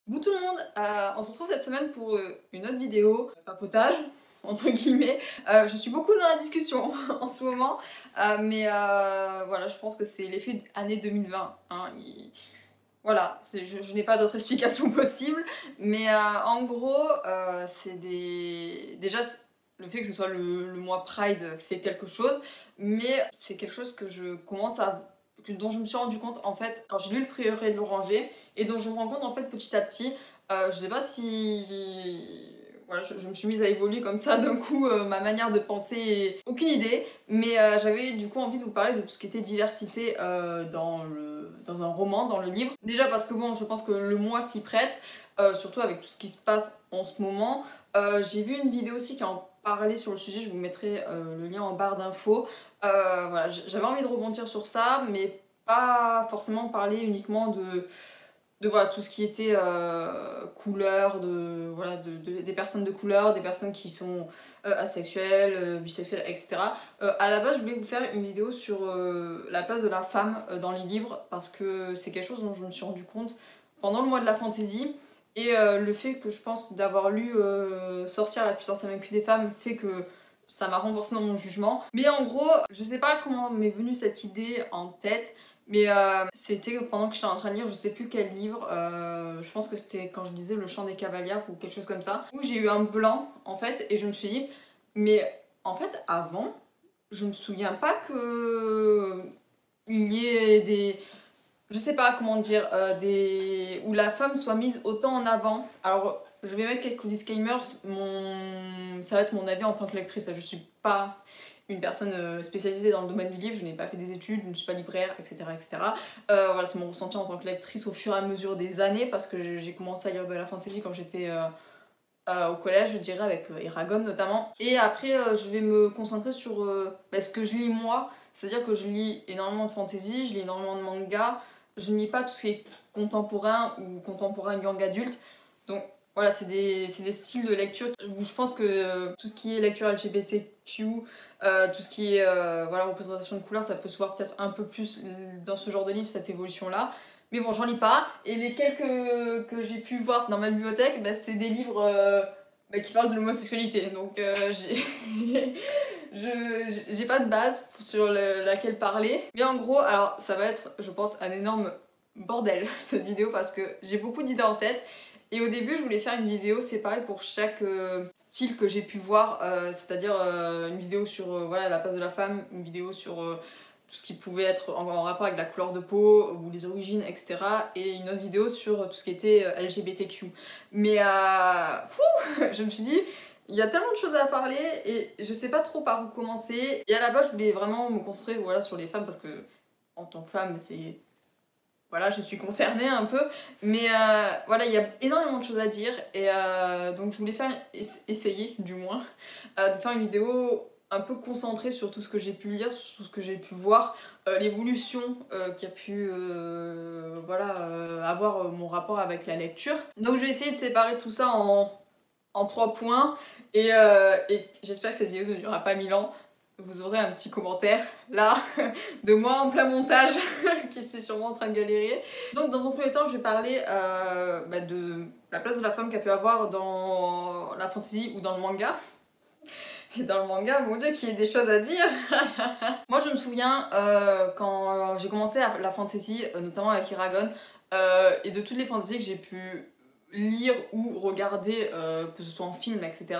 Bonjour tout le monde, on se retrouve cette semaine pour une autre vidéo, papotage, entre guillemets. Je suis beaucoup dans la discussion en ce moment, mais voilà, je pense que c'est l'effet année 2020. Hein, voilà, je n'ai pas d'autre explication possible, mais en gros, c'est des... Déjà, le fait que ce soit le mois Pride fait quelque chose, mais c'est quelque chose que je commence à dont je me suis rendu compte en fait quand j'ai lu Le Prieuré de l'Oranger et dont je me rends compte en fait petit à petit. Je sais pas si voilà, je me suis mise à évoluer comme ça d'un coup, ma manière de penser, aucune idée, mais j'avais du coup envie de vous parler de tout ce qui était diversité dans un roman, dans le livre. Déjà parce que bon, je pense que le mois s'y prête, surtout avec tout ce qui se passe en ce moment. J'ai vu une vidéo aussi qui en parlait sur le sujet, je vous mettrai le lien en barre d'infos. Voilà, j'avais envie de rebondir sur ça, mais pas forcément parler uniquement de voilà, tout ce qui était couleur, voilà, des personnes de couleur, des personnes qui sont asexuelles, bisexuelles, etc. À la base, je voulais vous faire une vidéo sur la place de la femme dans les livres, parce que c'est quelque chose dont je me suis rendu compte pendant le mois de la fantaisie. Et le fait que je pense d'avoir lu Sorcière, la puissance invaincue des femmes fait que ça m'a renforcé dans mon jugement. Mais en gros, je sais pas comment m'est venue cette idée en tête, mais c'était pendant que j'étais en train de lire, je sais plus quel livre, je pense que c'était quand je lisais Le Chant des Cavalières ou quelque chose comme ça, où j'ai eu un blanc en fait, et je me suis dit, mais en fait avant, je me souviens pas que il y ait des... Je sais pas comment dire, où la femme soit mise autant en avant. Alors, je vais mettre quelques disclaimers, ça va être mon avis en tant que lectrice, je suis pas une personne spécialisée dans le domaine du livre, je n'ai pas fait des études, je ne suis pas libraire, etc. etc. Voilà, c'est mon ressenti en tant que lectrice au fur et à mesure des années, parce que j'ai commencé à lire de la fantasy quand j'étais au collège, je dirais, avec Eragon notamment. Et après, je vais me concentrer sur ce que je lis moi, c'est-à-dire que je lis énormément de fantasy, je lis énormément de manga, je ne lis pas tout ce qui est contemporain ou contemporain young adulte. Donc voilà, c'est des styles de lecture où je pense que tout ce qui est lecture LGBTQ, tout ce qui est voilà, représentation de couleurs, ça peut se voir peut-être un peu plus dans ce genre de livre, cette évolution-là. Mais bon, j'en lis pas. Et les quelques que j'ai pu voir dans ma bibliothèque, c'est des livres qui parlent de l'homosexualité. Donc j'ai pas de base sur laquelle parler. Mais en gros, alors ça va être, je pense, un énorme bordel cette vidéo parce que j'ai beaucoup d'idées en tête. Et au début, je voulais faire une vidéo séparée pour chaque style que j'ai pu voir, c'est-à-dire une vidéo sur voilà, la place de la femme, une vidéo sur tout ce qui pouvait être en rapport avec la couleur de peau ou les origines, etc. Et une autre vidéo sur tout ce qui était LGBTQ. Mais je me suis dit, il y a tellement de choses à parler et je sais pas trop par où commencer. Et à la base, je voulais vraiment me concentrer voilà, sur les femmes parce que en tant que femme, c'est... Voilà, je suis concernée un peu, mais voilà, il y a énormément de choses à dire et donc je voulais essayer du moins, de faire une vidéo un peu concentrée sur tout ce que j'ai pu lire, sur tout ce que j'ai pu voir, l'évolution qui a pu voilà, avoir mon rapport avec la lecture. Donc je vais essayer de séparer tout ça en 3 points et j'espère que cette vidéo ne durera pas 1000 ans. Vous aurez un petit commentaire là de moi en plein montage qui suis sûrement en train de galérer. Donc dans un premier temps je vais parler de la place de la femme qu'a pu avoir dans la fantasy ou dans le manga. Et dans le manga, mon dieu qu'il y ait des choses à dire. Moi je me souviens quand j'ai commencé la fantasy, notamment avec Eragon, et de toutes les fantaisies que j'ai pu lire ou regarder, que ce soit en film, etc.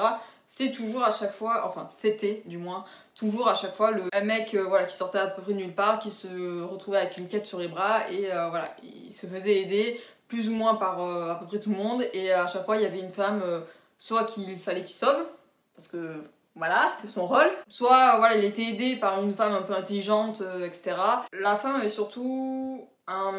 C'est toujours à chaque fois, enfin c'était du moins, toujours à chaque fois un mec voilà, qui sortait à peu près de nulle part, qui se retrouvait avec une quête sur les bras et voilà, il se faisait aider plus ou moins par à peu près tout le monde et à chaque fois il y avait une femme, soit qu'il fallait qu'il sauve, parce que voilà, c'est son rôle, soit voilà, il était aidé par une femme un peu intelligente, etc. La femme avait surtout un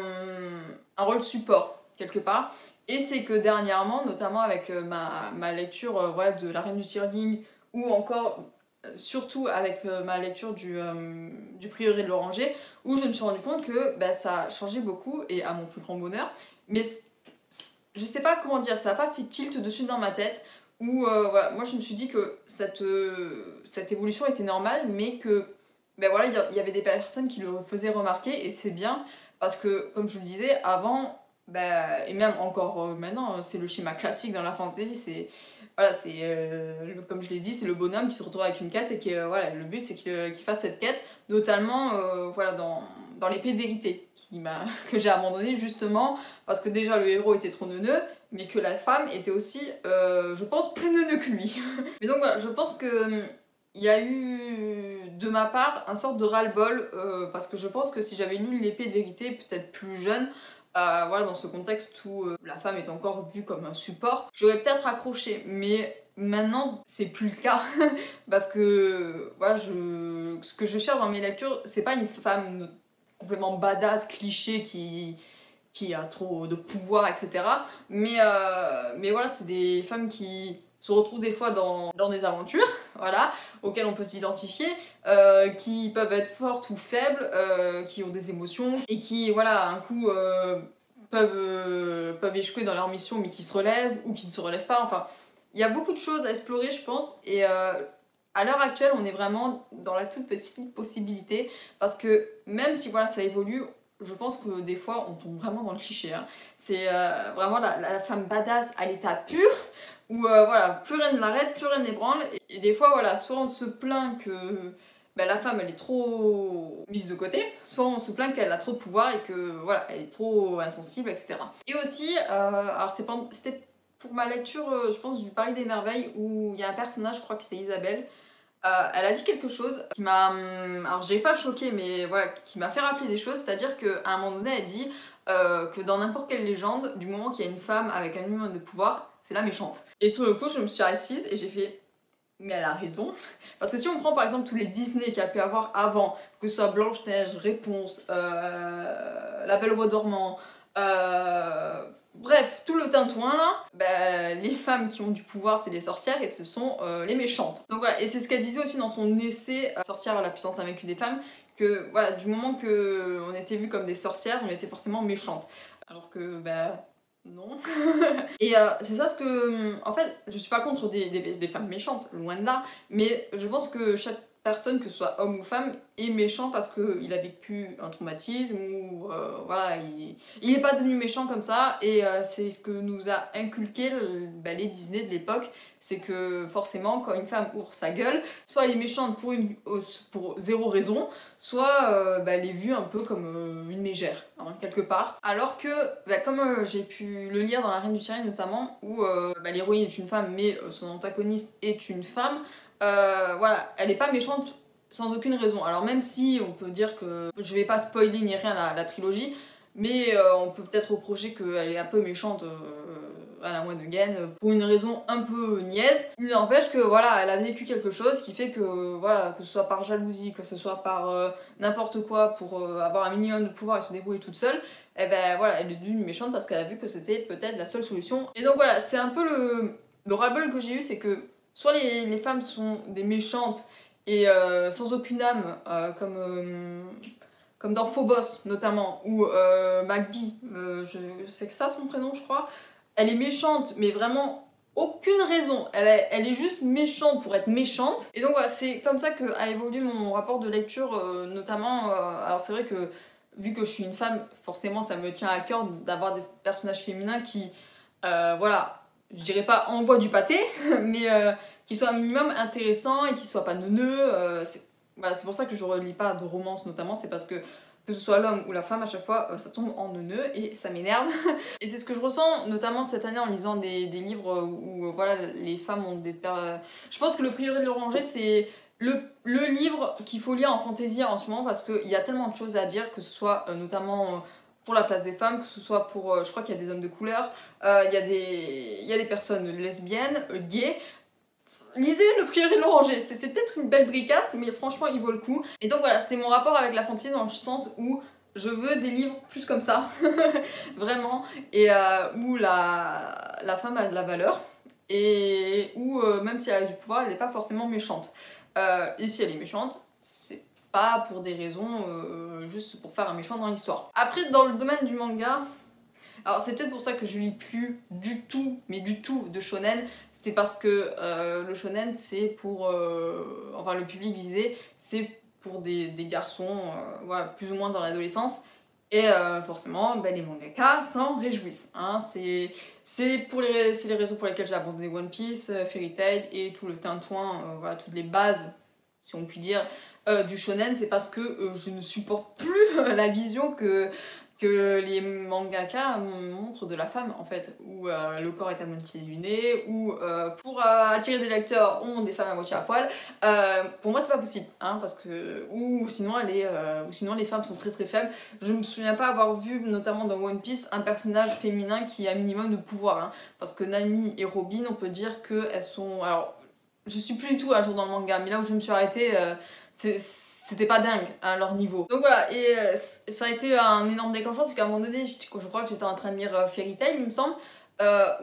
rôle support, quelque part. Et c'est que dernièrement, notamment avec ma lecture voilà, de La Reine du Tirling, ou encore surtout avec ma lecture du Prieuré de l'Oranger, où je me suis rendu compte que ça a changé beaucoup, et à mon plus grand bonheur, mais je sais pas comment dire, ça a pas fait tilt dessus dans ma tête, où voilà, moi je me suis dit que cette évolution était normale, mais que voilà, il y avait des personnes qui le faisaient remarquer, et c'est bien, parce que comme je vous le disais, avant, et même encore maintenant, c'est le schéma classique dans la fantasy, c'est voilà, comme je l'ai dit, c'est le bonhomme qui se retrouve avec une quête et voilà, le but c'est qu'il fasse cette quête, notamment voilà, dans l'épée de vérité, que j'ai abandonné justement parce que déjà le héros était trop neuneux, mais que la femme était aussi, je pense, plus neuneux que lui. Mais donc voilà, je pense que il y a eu de ma part un sorte de ras-le-bol, parce que je pense que si j'avais lu l'épée de vérité peut-être plus jeune, voilà, dans ce contexte où la femme est encore vue comme un support, j'aurais peut-être accroché, mais maintenant c'est plus le cas parce que voilà, ce que je cherche dans mes lectures, c'est pas une femme complètement badass, cliché qui a trop de pouvoir, etc. Mais voilà, c'est des femmes qui se retrouvent des fois dans des aventures, voilà, auxquelles on peut s'identifier, qui peuvent être fortes ou faibles, qui ont des émotions, et qui, voilà, un coup peuvent échouer dans leur mission, mais qui se relèvent, ou qui ne se relèvent pas, enfin, il y a beaucoup de choses à explorer, je pense, et à l'heure actuelle, on est vraiment dans la toute petite possibilité, parce que même si voilà, ça évolue, je pense que des fois on tombe vraiment dans le cliché. Hein. C'est vraiment la femme badass à l'état pur, où voilà, plus rien ne l'arrête, plus rien n'ébranle. Et des fois, voilà, soit on se plaint que la femme elle est trop mise de côté, soit on se plaint qu'elle a trop de pouvoir et que voilà, elle est trop insensible, etc. Et aussi, alors c'était pour ma lecture, je pense, du Paris des Merveilles, où il y a un personnage, je crois que c'est Isabelle. Elle a dit quelque chose qui m'a, alors je l'ai pas choqué, mais voilà, qui m'a fait rappeler des choses, c'est-à-dire qu'à un moment donné elle dit que dans n'importe quelle légende, du moment qu'il y a une femme avec un minimum de pouvoir, c'est la méchante. Et sur le coup je me suis assise et j'ai fait, mais elle a raison, parce que si on prend par exemple tous les Disney qu'il y a pu avoir avant, que ce soit Blanche-Neige, Réponse, La Belle au Bois dormant, bref, tout le tintouin là, les femmes qui ont du pouvoir c'est les sorcières et ce sont les méchantes. Donc voilà, et c'est ce qu'elle disait aussi dans son essai Sorcière, la puissance invaincue des femmes, que voilà, du moment que on était vues comme des sorcières, on était forcément méchantes. Alors que non. Et c'est ça ce que... En fait, je suis pas contre des femmes méchantes, loin de là, mais je pense que chaque personne, que ce soit homme ou femme, est méchant parce qu'il a vécu un traumatisme ou voilà, il est pas devenu méchant comme ça, et c'est ce que nous a inculqué les Disney de l'époque, c'est que forcément quand une femme ouvre sa gueule, soit elle est méchante pour zéro raison, soit elle est vue un peu comme une mégère, hein, quelque part. Alors que, comme j'ai pu le lire dans La Reine du Tyrène notamment, où l'héroïne est une femme mais son antagoniste est une femme, voilà, elle est pas méchante sans aucune raison. Alors même si on peut dire que, je vais pas spoiler ni rien la trilogie, mais on peut peut-être reprocher qu'elle est un peu méchante à la One Again pour une raison un peu niaise. Il n'empêche que voilà, elle a vécu quelque chose qui fait que voilà, que ce soit par jalousie, que ce soit par n'importe quoi pour avoir un minimum de pouvoir et se débrouiller toute seule, et voilà, elle est devenue méchante parce qu'elle a vu que c'était peut-être la seule solution. Et donc voilà, c'est un peu le ras-le-bol que j'ai eu, c'est que soit les femmes sont des méchantes et sans aucune âme, comme dans Phobos notamment, où Magby, je sais que ça son prénom je crois, elle est méchante mais vraiment aucune raison, elle est juste méchante pour être méchante. Et donc voilà, c'est comme ça que a évolué mon rapport de lecture, notamment, alors c'est vrai que vu que je suis une femme, forcément ça me tient à cœur d'avoir des personnages féminins qui, voilà, je dirais pas envoient du pâté, mais qui soient un minimum intéressants et qui soient pas neuneux. Voilà, c'est pour ça que je relis pas de romance notamment, c'est parce que ce soit l'homme ou la femme, à chaque fois ça tombe en neuneux et ça m'énerve. Et c'est ce que je ressens notamment cette année en lisant des livres où voilà, les femmes ont des... Je pense que Le Prieuré de l'Oranger, c'est le livre qu'il faut lire en fantasy en ce moment, parce qu'il y a tellement de choses à dire, que ce soit notamment pour la place des femmes, que ce soit pour... je crois qu'il y a des hommes de couleur, il y a des personnes lesbiennes, gays. Lisez Le Prieuré de l'Oranger, c'est peut-être une belle bricasse, mais franchement il vaut le coup. Et donc voilà, c'est mon rapport avec la fantasy dans le sens où je veux des livres plus comme ça, vraiment, et où la femme a de la valeur, et où même si elle a du pouvoir, elle n'est pas forcément méchante. Et si elle est méchante, c'est pas pour des raisons juste pour faire un méchant dans l'histoire. Après, dans le domaine du manga, alors c'est peut-être pour ça que je lis plus du tout, mais du tout, de shonen, c'est parce que le shonen c'est pour, enfin le public visé, c'est pour des garçons, voilà, plus ou moins dans l'adolescence, Et forcément, ben, les mangaka s'en réjouissent. Hein. C'est les raisons pour lesquelles j'ai abandonné One Piece, Fairy Tail et tout le tintouin, voilà, toutes les bases, si on peut dire, du shonen. C'est parce que je ne supporte plus la vision que les mangaka montrent de la femme, en fait, où le corps est à moitié du nez, où pour attirer des lecteurs, on des femmes à moitié à poil. Pour moi, c'est pas possible, hein, parce que ou sinon les femmes sont très très faibles. Je me souviens pas avoir vu, notamment dans One Piece, un personnage féminin qui a un minimum de pouvoir, hein, parce que Nami et Robin, on peut dire qu'elles sont... Alors, je suis plus du tout à jour dans le manga, mais là où je me suis arrêtée, c'était pas dingue à leur niveau. Donc voilà, et ça a été un énorme déclencheur, parce qu'à un moment donné, je crois que j'étais en train de lire Fairy Tail, il me semble,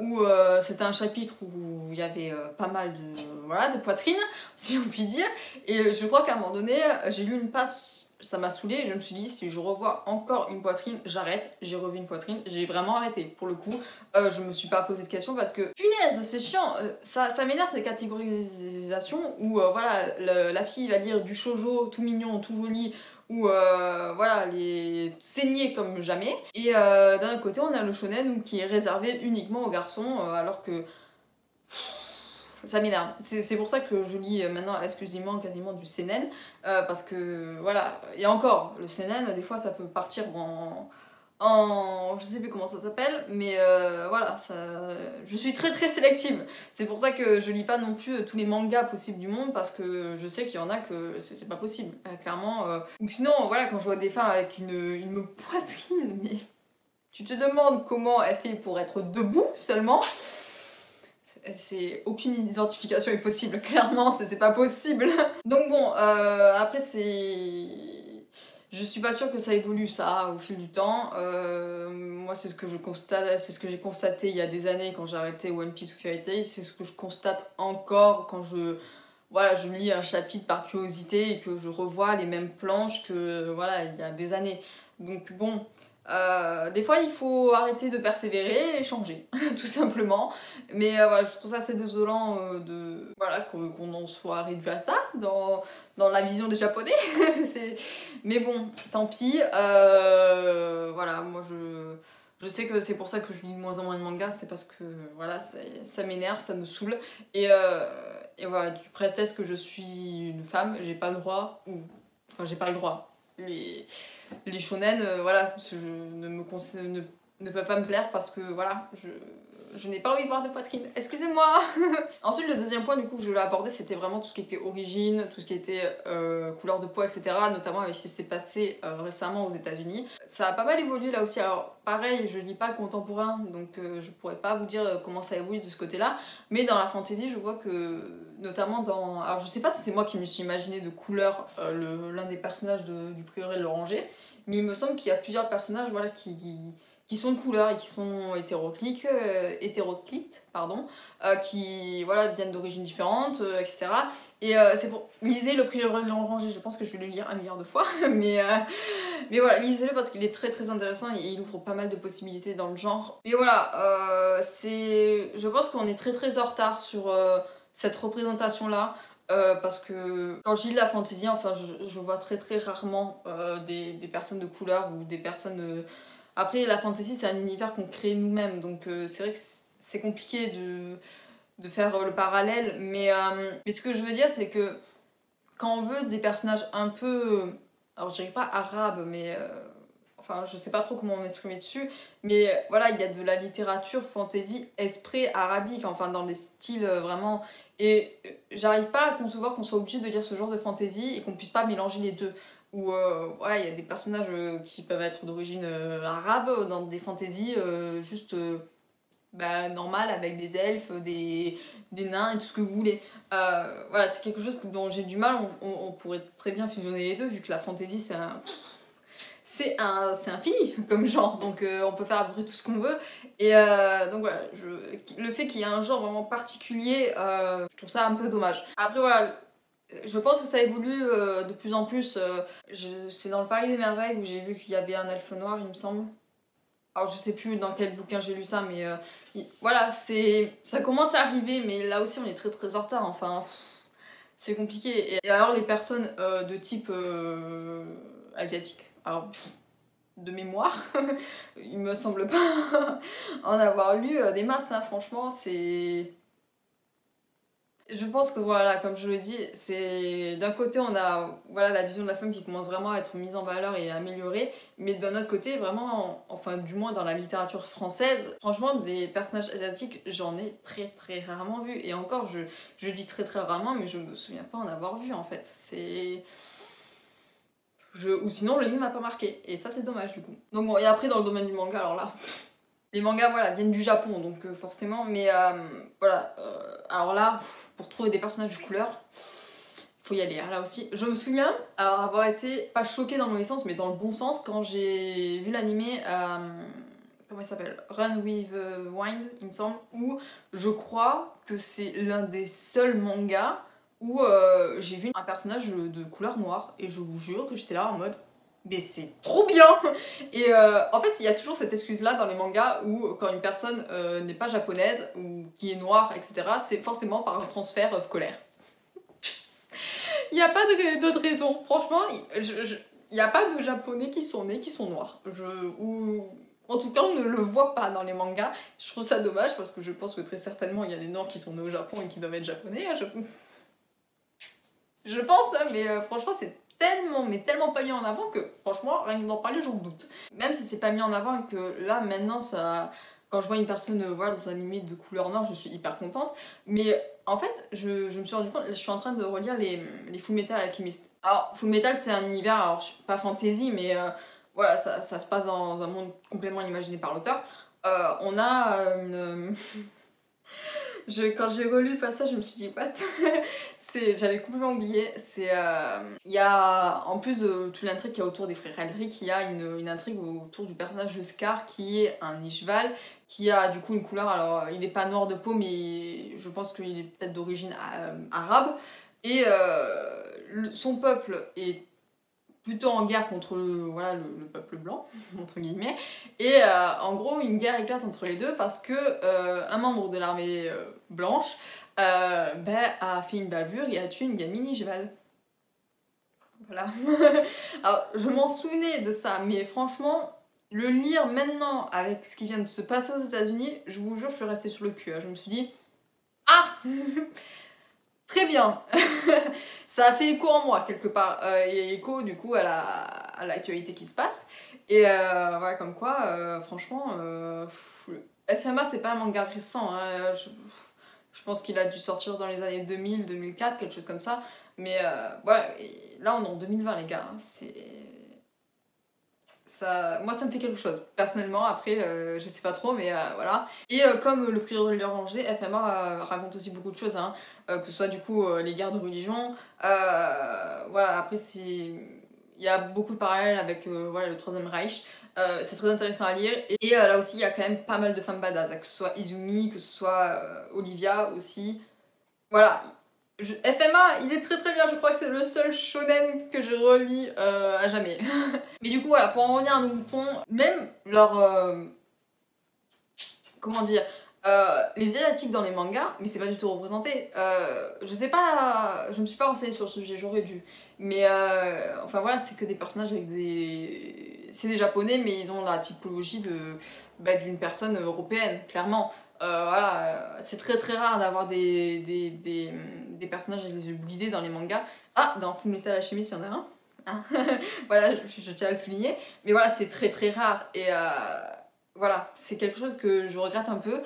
où c'était un chapitre où il y avait pas mal de poitrine, si on peut dire, et je crois qu'à un moment donné, j'ai lu une passe, ça m'a saoulée, et je me suis dit, si je revois encore une poitrine, j'arrête. J'ai revu une poitrine, j'ai vraiment arrêté. Pour le coup, je me suis pas posé de questions parce que, punaise, c'est chiant, ça m'énerve cette catégorisation où voilà, la fille va lire du shoujo tout mignon, tout joli, ou voilà, les saigner comme jamais. Et d'un côté, on a le shonen qui est réservé uniquement aux garçons, alors que ça m'énerve. C'est pour ça que je lis maintenant exclusivement quasiment du seinen, parce que voilà, et encore, le seinen, des fois ça peut partir je sais plus comment ça s'appelle, mais voilà, je suis très très sélective. C'est pour ça que je lis pas non plus tous les mangas possibles du monde, parce que je sais qu'il y en a que c'est pas possible, clairement. Ou sinon, voilà, quand je vois des femmes avec une poitrine, mais tu te demandes comment elle fait pour être debout seulement. Aucune identification est possible, clairement, c'est pas possible. Donc bon, après je suis pas sûre que ça évolue ça au fil du temps. Moi c'est ce que je constate, c'est ce que j'ai constaté il y a des années quand j'ai arrêté One Piece ou Fairy Tail, c'est ce que je constate encore quand voilà, je lis un chapitre par curiosité et que je revois les mêmes planches que voilà, il y a des années. Donc bon, des fois il faut arrêter de persévérer et changer, tout simplement. Mais voilà, je trouve ça assez désolant voilà, qu'on en soit réduit à ça dans la vision des Japonais. Mais bon, tant pis. Voilà, moi je sais que c'est pour ça que je lis de moins en moins de mangas, c'est parce que voilà, ça m'énerve, ça me saoule. Et voilà, du prétexte que je suis une femme, j'ai pas le droit, enfin j'ai pas le droit. Les shonen, voilà, ne peuvent pas me plaire parce que voilà, je n'ai pas envie de voir de poitrine. Excusez-moi. Ensuite, le deuxième point du coup que je voulais aborder, c'était vraiment tout ce qui était origine, tout ce qui était couleur de peau, etc. Notamment avec ce qui s'est passé récemment aux États-Unis. Ça a pas mal évolué là aussi. Alors pareil, je lis pas le contemporain, donc je pourrais pas vous dire comment ça évolue de ce côté-là. Mais dans la fantasy, je vois que notamment dans... Alors je sais pas si c'est moi qui me suis imaginé de couleur l'un des personnages du prieuré de l'Oranger, mais il me semble qu'il y a plusieurs personnages voilà, qui sont de couleur et qui sont hétéroclites, pardon, qui voilà, viennent d'origines différentes, etc. Et c'est pour... Lisez Le Prieuré de l'Oranger, je pense que je vais le lire 1 milliard de fois, mais voilà, lisez-le parce qu'il est très très intéressant et il ouvre pas mal de possibilités dans le genre. Et voilà, je pense qu'on est très très en retard sur cette représentation-là. Parce que quand je lis de la fantasy, enfin je vois très très rarement des personnes de couleur ou des personnes... Après la fantasy c'est un univers qu'on crée nous-mêmes, donc c'est vrai que c'est compliqué de faire le parallèle, mais ce que je veux dire c'est que quand on veut des personnages un peu... Alors je dirais pas arabes, mais... Enfin, je sais pas trop comment m'exprimer dessus, mais voilà, il y a de la littérature fantasy esprit arabique, enfin dans des styles vraiment... Et j'arrive pas à concevoir qu'on soit obligé de lire ce genre de fantasy et qu'on puisse pas mélanger les deux. Où voilà, il y a des personnages qui peuvent être d'origine arabe dans des fantaisies juste normales avec des elfes, des nains et tout ce que vous voulez. Voilà, c'est quelque chose dont j'ai du mal, on pourrait très bien fusionner les deux vu que la fantasy c'est infini comme genre, donc on peut faire à peu près tout ce qu'on veut. Et donc voilà, le fait qu'il y ait un genre vraiment particulier, je trouve ça un peu dommage. Après voilà, je pense que ça évolue de plus en plus. C'est dans le Paris des Merveilles où j'ai vu qu'il y avait un elfe noir, il me semble. Alors je sais plus dans quel bouquin j'ai lu ça, mais voilà, ça commence à arriver, mais là aussi on est très très en retard, enfin... C'est compliqué. Et alors les personnes de type asiatique, alors de mémoire. Il me semble pas en avoir lu des masses, hein. Franchement, c'est... Je pense que voilà, comme je le dis, c'est d'un côté on a voilà, la vision de la femme qui commence vraiment à être mise en valeur et améliorée, mais d'un autre côté, vraiment, enfin du moins dans la littérature française, franchement des personnages asiatiques, j'en ai très rarement vu. Et encore, je dis très rarement, mais je me souviens pas en avoir vu en fait. C'est... Ou sinon le livre m'a pas marqué, et ça c'est dommage du coup. Donc bon, et après dans le domaine du manga, alors là... Les mangas, voilà, viennent du Japon, donc forcément, mais voilà, alors là, pour trouver des personnages de couleur, faut y aller, hein, là aussi. Je me souviens alors, avoir été, pas choquée dans le mauvais sens, mais dans le bon sens, quand j'ai vu l'animé, comment il s'appelle, Run with the Wind, il me semble, où je crois que c'est l'un des seuls mangas où j'ai vu un personnage de couleur noire, et je vous jure que j'étais là en mode... Mais c'est trop bien! Et en fait, il y a toujours cette excuse-là dans les mangas où quand une personne n'est pas japonaise ou qui est noire, etc., c'est forcément par un transfert scolaire. Il n'y a pas d'autre raison. Franchement, il n'y a pas de japonais qui sont nés, qui sont noirs. Ou en tout cas, on ne le voit pas dans les mangas. Je trouve ça dommage parce que je pense que très certainement, il y a des noirs qui sont nés au Japon et qui doivent être japonais. Hein, je pense, hein, mais franchement, c'est tellement, mais tellement pas mis en avant que franchement, rien que d'en parler, j'en doute. Même si c'est pas mis en avant et que là, maintenant, ça... Quand je vois une personne voilà, dans un anime de couleur noire, je suis hyper contente. Mais en fait, je me suis rendu compte, je suis en train de relire les Fullmetal Alchemist. Alors, Fullmetal, c'est un univers, alors pas fantasy, mais voilà, ça se passe dans un monde complètement imaginé par l'auteur. On a une... Quand j'ai relu le passage, je me suis dit, what? J'avais complètement oublié. Il y a, en plus de toute l'intrigue qu'il y a autour des frères Elric, il y a une intrigue autour du personnage de Scar qui est un Ishval, qui a du coup une couleur, alors il n'est pas noir de peau, mais je pense qu'il est peut-être d'origine arabe. Et son peuple est plutôt en guerre contre voilà, le peuple blanc, entre guillemets. Et en gros, une guerre éclate entre les deux parce que un membre de l'armée blanche a fait une bavure et a tué une gamine Ishval. Voilà. Alors, je m'en souvenais de ça, mais franchement, le lire maintenant avec ce qui vient de se passer aux États-Unis, je vous jure, je suis restée sur le cul. Hein. Je me suis dit, ah! Très bien. Ça a fait écho en moi quelque part, et écho du coup à l'actualité qui se passe. Et voilà, comme quoi, franchement, FMA c'est pas un manga récent, hein. Je pense qu'il a dû sortir dans les années 2000, 2004, quelque chose comme ça. Mais voilà, là on est en 2020 les gars, hein, c'est... Ça, moi ça me fait quelque chose, personnellement, après je sais pas trop, mais voilà. Et comme le prix de l'Oranger, FMA raconte aussi beaucoup de choses, hein, que ce soit du coup les guerres de religion, voilà, après il y a beaucoup de parallèles avec voilà, le Troisième Reich, c'est très intéressant à lire, et là aussi il y a quand même pas mal de femmes badass, que ce soit Izumi, que ce soit Olivia aussi, voilà. FMA, il est très bien, je crois que c'est le seul shonen que je relis à jamais. Mais du coup, voilà, pour en revenir à nos moutons, même leur... comment dire, les asiatiques dans les mangas, mais c'est pas du tout représenté. Je sais pas, je me suis pas renseignée sur le sujet, j'aurais dû. Mais enfin voilà, c'est que des personnages avec des... C'est des japonais, mais ils ont la typologie d'une personne européenne, clairement. Voilà, c'est très rare d'avoir des personnages avec les yeux blindés dans les mangas. Ah, dans Fullmetal Alchemist, il y en a un. Hein. Voilà, je tiens à le souligner. Mais voilà, c'est très rare. Et voilà, c'est quelque chose que je regrette un peu.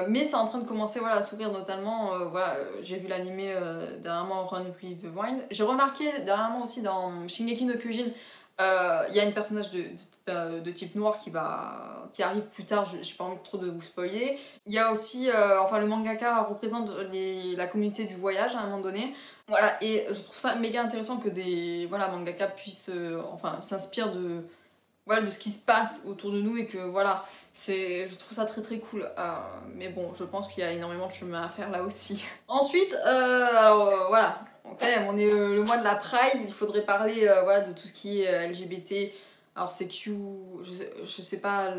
Mais c'est en train de commencer voilà, à s'ouvrir notamment. Voilà, j'ai vu l'animé dernièrement Run with the Wind. J'ai remarqué dernièrement aussi dans Shingeki no Kyojin, il y a une personnage de type noir qui arrive plus tard, j'ai pas envie trop de vous spoiler. Il y a aussi, enfin le mangaka représente la communauté du voyage à un moment donné. Voilà, et je trouve ça méga intéressant que des voilà, mangaka puissent enfin, s'inspirent voilà, de ce qui se passe autour de nous et que voilà, je trouve ça très cool. Mais bon, je pense qu'il y a énormément de chemin à faire là aussi. Ensuite, alors voilà, okay, on est le mois de la Pride, il faudrait parler voilà, de tout ce qui est LGBT. Alors c'est Q, je sais pas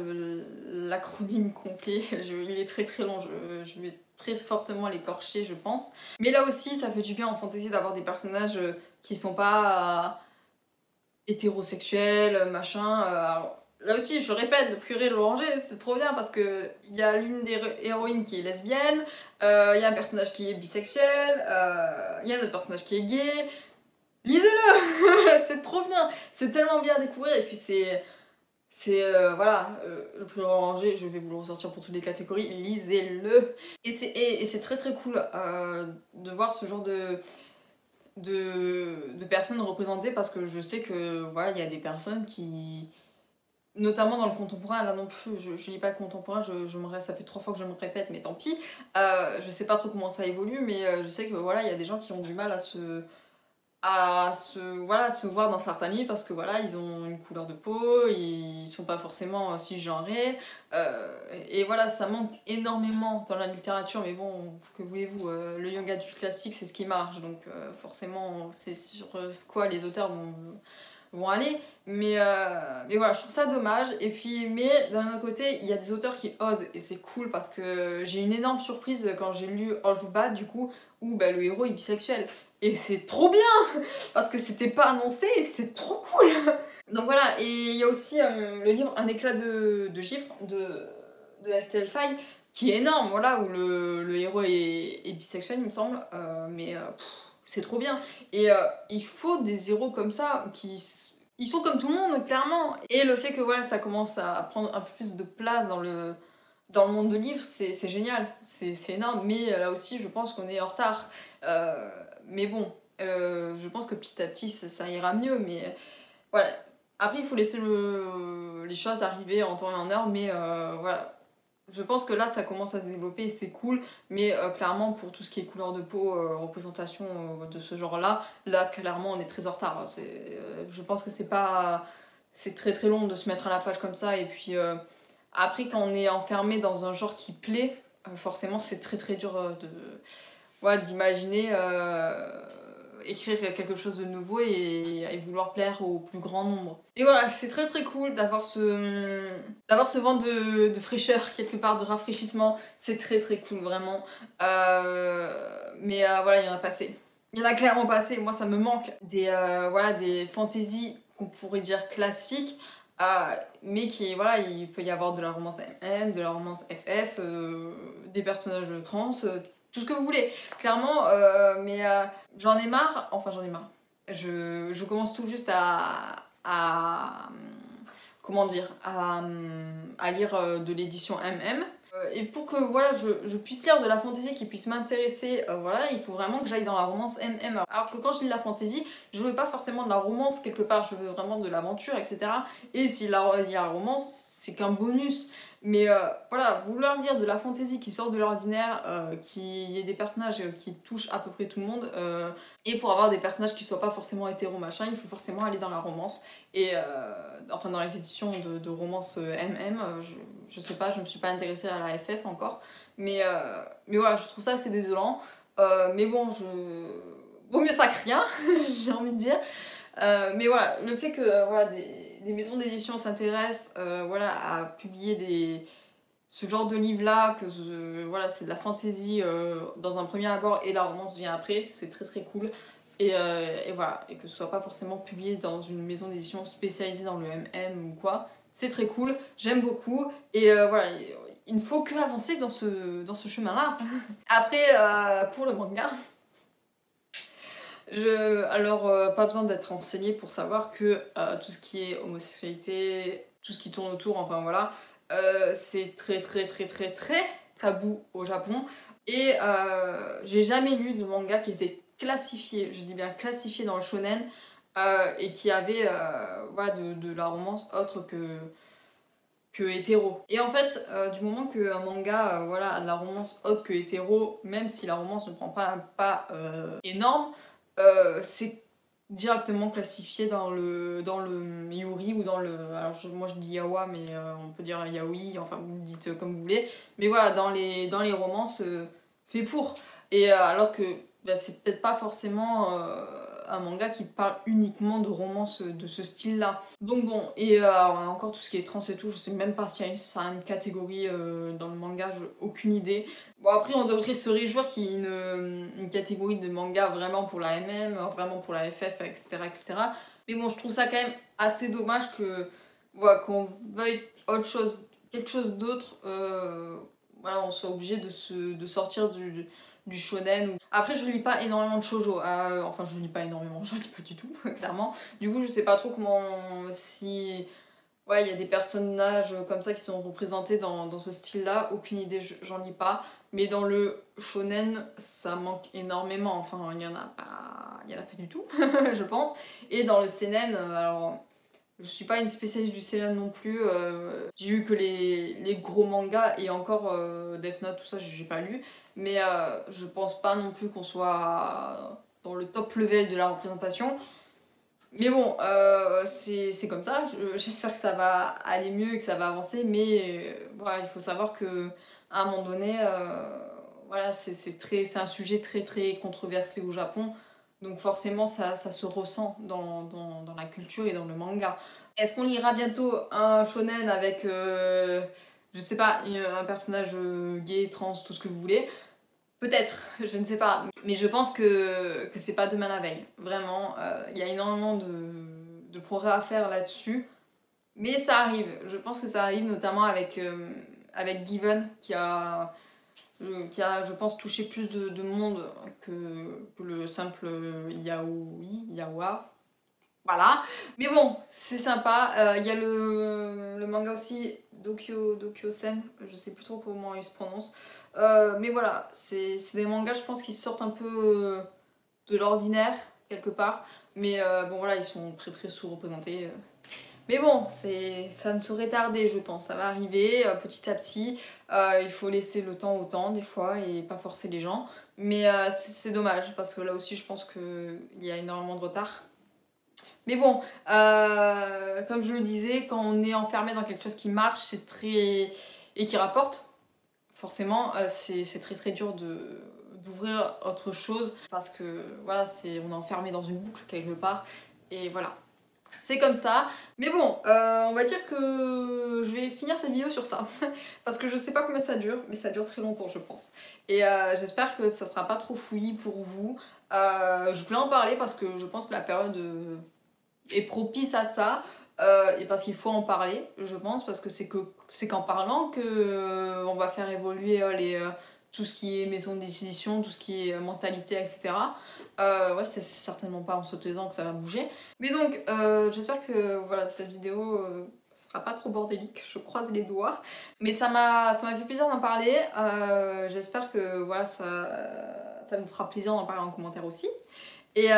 l'acronyme complet, il est très long, je vais très fortement l'écorcher je pense. Mais là aussi ça fait du bien en fantasy d'avoir des personnages qui sont pas hétérosexuel, machin. Là aussi, je le répète, le Prieuré et l'Oranger, c'est trop bien parce que il y a l'une des héroïnes qui est lesbienne, il y a un personnage qui est bisexuel, il y a un autre personnage qui est gay. Lisez-le. C'est trop bien, c'est tellement bien à découvrir, et puis voilà, le Prieuré et l'Oranger, je vais vous le ressortir pour toutes les catégories, lisez-le. Et c'est très très cool de voir ce genre de personnes représentées, parce que je sais que voilà, il y a des personnes qui, notamment dans le contemporain, là non plus, je lis pas le contemporain, ça fait 3 fois que je me répète, mais tant pis. Je sais pas trop comment ça évolue, mais je sais que voilà, il y a des gens qui ont du mal voilà, se voir dans certains livres, parce que voilà, ils ont une couleur de peau, ils sont pas forcément cisgenrés, et voilà, ça manque énormément dans la littérature, mais bon, que voulez-vous, le young adulte classique, c'est ce qui marche, donc forcément, c'est sur quoi les auteurs vont aller, mais voilà, je trouve ça dommage. Et puis, mais d'un autre côté, il y a des auteurs qui osent, et c'est cool, parce que j'ai une énorme surprise quand j'ai lu All of Bad, du coup, où bah, le héros est bisexuel. Et c'est trop bien, parce que c'était pas annoncé, et c'est trop cool. Donc voilà, et il y a aussi le livre Un éclat de givre de Estelle Faye, qui est énorme, voilà, où le héros est bisexuel, il me semble, mais c'est trop bien. Et il faut des héros comme ça, ils sont comme tout le monde, clairement. Et le fait que voilà, ça commence à prendre un peu plus de place dans le monde de livres, c'est génial, c'est énorme, mais là aussi, je pense qu'on est en retard. Mais bon, je pense que petit à petit, ça ira mieux, mais voilà. Après, il faut laisser les choses arriver en temps et en heure, mais voilà. Je pense que là, ça commence à se développer et c'est cool, mais clairement, pour tout ce qui est couleur de peau, représentation de ce genre-là, là, clairement, on est très en retard. Je pense que c'est très très long de se mettre à la page comme ça, et puis après, quand on est enfermé dans un genre qui plaît, forcément, c'est très très dur ouais, d'imaginer écrire quelque chose de nouveau et vouloir plaire au plus grand nombre. Et voilà, c'est très très cool d'avoir ce vent de fraîcheur quelque part, de rafraîchissement. C'est très très cool, vraiment. Mais voilà, il y en a pas assez. Il y en a clairement pas assez. Moi, ça me manque voilà, des fantaisies qu'on pourrait dire classiques, mais voilà, il peut y avoir de la romance MM, de la romance FF, des personnages trans, tout ce que vous voulez, clairement, mais j'en ai marre, enfin j'en ai marre. Je commence tout juste comment dire, à lire de l'édition MM. Et pour que voilà, je puisse lire de la fantasy qui puisse m'intéresser, voilà, il faut vraiment que j'aille dans la romance MM. Alors que quand je lis de la fantasy, je veux pas forcément de la romance quelque part, je veux vraiment de l'aventure, etc. Et s'il y a la romance, c'est qu'un bonus. Mais voilà, vouloir lire de la fantasy qui sort de l'ordinaire, qui ait des personnages qui touchent à peu près tout le monde, et pour avoir des personnages qui soient pas forcément hétéro machin, il faut forcément aller dans la romance. Et enfin dans les éditions de romance MM, je sais pas, je me suis pas intéressée à la FF encore, mais voilà, je trouve ça assez désolant. Mais bon, vaut mieux ça que rien, j'ai envie de dire. Mais voilà, le fait que voilà, des maisons d'édition s'intéressent voilà, à publier ce genre de livre-là, que voilà, c'est de la fantasy dans un premier abord et la romance vient après, c'est très très cool. Et voilà, et que ce soit pas forcément publié dans une maison d'édition spécialisée dans le MM ou quoi, c'est très cool, j'aime beaucoup. Et voilà, il ne faut que avancer dans ce chemin-là. Après, pour le manga, alors, pas besoin d'être renseigné pour savoir que tout ce qui est homosexualité, tout ce qui tourne autour, enfin voilà, c'est très très très très très tabou au Japon. Et j'ai jamais lu de manga qui était classifié, je dis bien classifié dans le shonen, et qui avait voilà, de la romance autre que hétéro. Et en fait, du moment qu'un manga voilà, a de la romance autre que hétéro, même si la romance ne prend pas un pas énorme, c'est directement classifié dans le yuri ou dans le... Alors moi je dis yawa, mais on peut dire yaoi, enfin vous le dites comme vous voulez. Mais voilà, dans les romances fait pour. Et alors que bah, c'est peut-être pas forcément un manga qui parle uniquement de romance de ce style-là. Donc bon, et encore tout ce qui est trans et tout, je sais même pas si ça a une catégorie dans le manga, j'ai aucune idée. Bon après on devrait se réjouir qu'il y ait une catégorie de manga vraiment pour la MM, vraiment pour la FF, etc. etc. Mais bon, je trouve ça quand même assez dommage que voilà, qu'on veuille autre chose, quelque chose d'autre, voilà, on soit obligé de sortir du shonen. Après, je lis pas énormément de shoujo, enfin je lis pas énormément, je lis pas du tout, clairement. Du coup, je sais pas trop comment, si... Ouais, il y a des personnages comme ça qui sont représentés dans ce style-là, aucune idée, j'en lis pas. Mais dans le shonen, ça manque énormément, enfin il y en a pas du tout, je pense. Et dans le seinen, alors je suis pas une spécialiste du seinen non plus, j'ai lu que les gros mangas et encore Death Note, tout ça, j'ai pas lu. Mais je pense pas non plus qu'on soit dans le top level de la représentation. Mais bon, c'est comme ça, j'espère que ça va aller mieux et que ça va avancer, mais voilà, il faut savoir que à un moment donné, voilà, c'est un sujet très très controversé au Japon, donc forcément ça se ressent dans la culture et dans le manga. Est-ce qu'on lira bientôt un shonen avec, je sais pas, un personnage gay, trans, tout ce que vous voulez? Peut-être, je ne sais pas. Mais je pense que c'est pas demain la veille. Vraiment, il y a énormément de progrès à faire là-dessus. Mais ça arrive. Je pense que ça arrive notamment avec Given qui a, je pense, touché plus de monde que le simple Yaoi. Voilà. Mais bon, c'est sympa. Il y a le manga aussi, Dokyo-sen. Je sais plus trop comment il se prononce. Mais voilà, c'est des mangas, je pense, qui sortent un peu de l'ordinaire, quelque part. Mais bon, voilà, ils sont très très sous-représentés. Mais bon, ça ne saurait tarder, je pense. Ça va arriver petit à petit. Il faut laisser le temps au temps, des fois, et pas forcer les gens. Mais c'est dommage, parce que là aussi, je pense qu'il y a énormément de retard. Mais bon, comme je le disais, quand on est enfermé dans quelque chose qui marche, c'est très... et qui rapporte, forcément, c'est très très dur d'ouvrir autre chose parce que voilà, on est enfermé dans une boucle quelque part et voilà. C'est comme ça. Mais bon, on va dire que je vais finir cette vidéo sur ça. Parce que je sais pas combien ça dure, mais ça dure très longtemps, je pense. Et j'espère que ça sera pas trop fouillis pour vous. Je voulais en parler parce que je pense que la période est propice à ça. Et parce qu'il faut en parler, je pense, parce que c'est qu'en parlant que on va faire évoluer tout ce qui est maison de décision, tout ce qui est mentalité, etc. Ouais, c'est certainement pas en se taisant que ça va bouger. Mais donc, j'espère que voilà, cette vidéo sera pas trop bordélique, je croise les doigts. Mais ça m'a fait plaisir d'en parler. J'espère que voilà, ça vous fera plaisir d'en parler en commentaire aussi. Et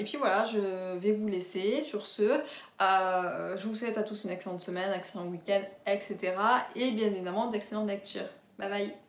puis voilà, je vais vous laisser sur ce. Je vous souhaite à tous une excellente semaine, un excellent week-end, etc. Et bien évidemment d'excellentes lectures. Bye bye!